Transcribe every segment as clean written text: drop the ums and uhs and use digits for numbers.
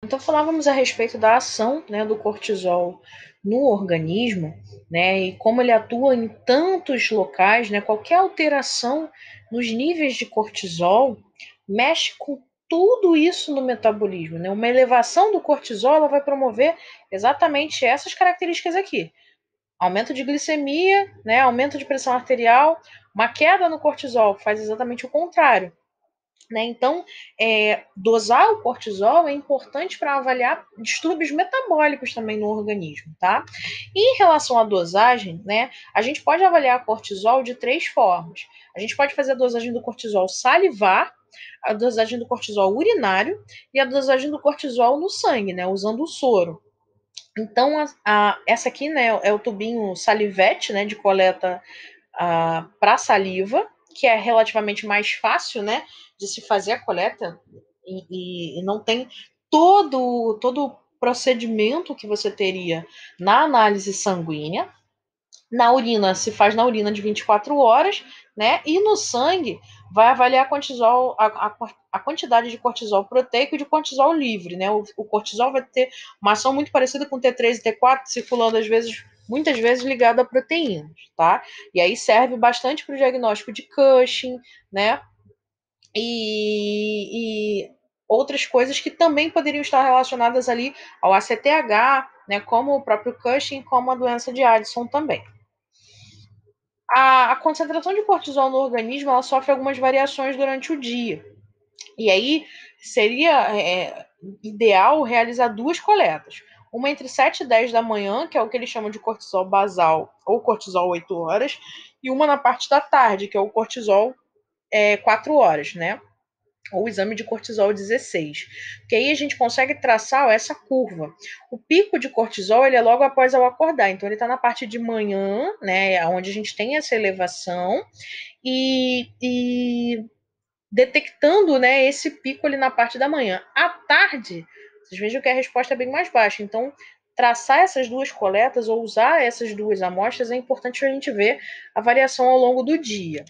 Então, falávamos a respeito da ação, né, do cortisol no organismo, né, e como ele atua em tantos locais, né, qualquer alteração nos níveis de cortisol mexe com tudo isso no metabolismo, né? Uma elevação do cortisol ela vai promover exatamente essas características aqui: aumento de glicemia, né, aumento de pressão arterial. Uma queda no cortisol faz exatamente o contrário. Né? Então, dosar o cortisol é importante para avaliar distúrbios metabólicos também no organismo, tá? E em relação à dosagem, né, a gente pode avaliar cortisol de 3 formas. A gente pode fazer a dosagem do cortisol salivar, a dosagem do cortisol urinário e a dosagem do cortisol no sangue, né, usando o soro. Então, essa aqui, né, é o tubinho salivete, né, de coleta para saliva, que é relativamente mais fácil, né, de se fazer a coleta e não tem todo o procedimento que você teria na análise sanguínea. Na urina, se faz na urina de 24 horas, né? E no sangue, vai avaliar cortisol, a quantidade de cortisol proteico e de cortisol livre, né? O cortisol vai ter uma ação muito parecida com T3 e T4, circulando às vezes, muitas vezes ligado a proteínas, tá? E aí serve bastante para o diagnóstico de Cushing, né? E outras coisas que também poderiam estar relacionadas ali ao ACTH, né? Como o próprio Cushing, como a doença de Addison também. A concentração de cortisol no organismo ela sofre algumas variações durante o dia. E aí seria ideal realizar 2 coletas. Uma entre 7 e 10 da manhã, que é o que eles chamam de cortisol basal ou cortisol 8 horas, e uma na parte da tarde, que é o cortisol 4 horas, né? Ou exame de cortisol 16, porque aí a gente consegue traçar essa curva. O pico de cortisol ele é logo após ao acordar, então ele está na parte de manhã, né, onde a gente tem essa elevação, e detectando, né, esse pico ali na parte da manhã. À tarde, vocês vejam que a resposta é bem mais baixa, então traçar essas 2 coletas ou usar essas 2 amostras é importante para a gente ver a variação ao longo do dia.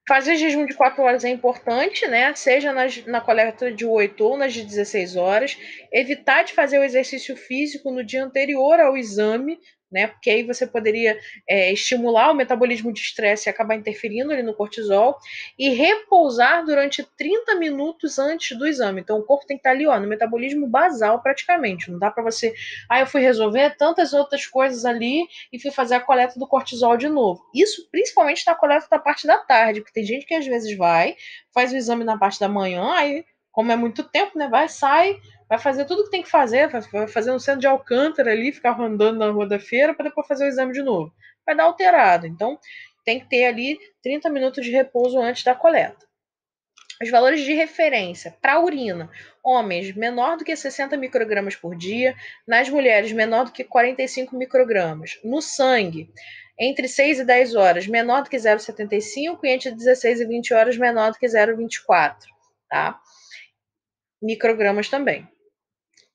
Fazer jejum de 4 horas é importante, né? Seja na coleta de 8 ou nas de 16 horas. Evitar de fazer o exercício físico no dia anterior ao exame, né? Porque aí você poderia estimular o metabolismo de estresse e acabar interferindo ali no cortisol. E repousar durante 30 minutos antes do exame. Então o corpo tem que estar ali, ó, no metabolismo basal praticamente. Não dá para você, eu fui resolver tantas outras coisas ali e fui fazer a coleta do cortisol de novo. Isso principalmente na coleta da parte da tarde, porque tem gente que às vezes vai, faz o exame na parte da manhã, aí, como é muito tempo, né, vai, sai, vai fazer tudo que tem que fazer, vai fazer um centro de Alcântara ali, ficar andando na rua da feira para depois fazer o exame de novo. Vai dar alterado. Então, tem que ter ali 30 minutos de repouso antes da coleta. Os valores de referência para a urina: homens menor do que 60 microgramas por dia, nas mulheres menor do que 45 microgramas. No sangue, entre 6 e 10 horas menor do que 0,75 e entre 16 e 20 horas menor do que 0,24, tá? Microgramas também.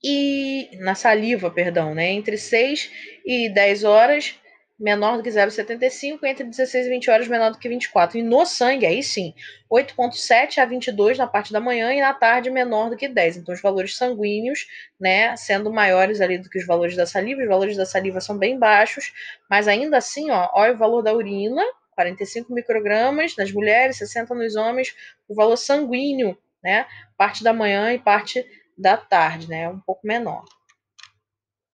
E na saliva, perdão, né? Entre 6 e 10 horas menor do que 0,75, entre 16 e 20 horas menor do que 24. E no sangue, aí sim, 8,7 a 22 na parte da manhã e na tarde menor do que 10. Então, os valores sanguíneos, né, sendo maiores ali do que os valores da saliva, os valores da saliva são bem baixos, mas ainda assim, ó, olha o valor da urina, 45 microgramas nas mulheres, 60 nos homens, o valor sanguíneo, né, parte da manhã e parte da tarde, né, um pouco menor.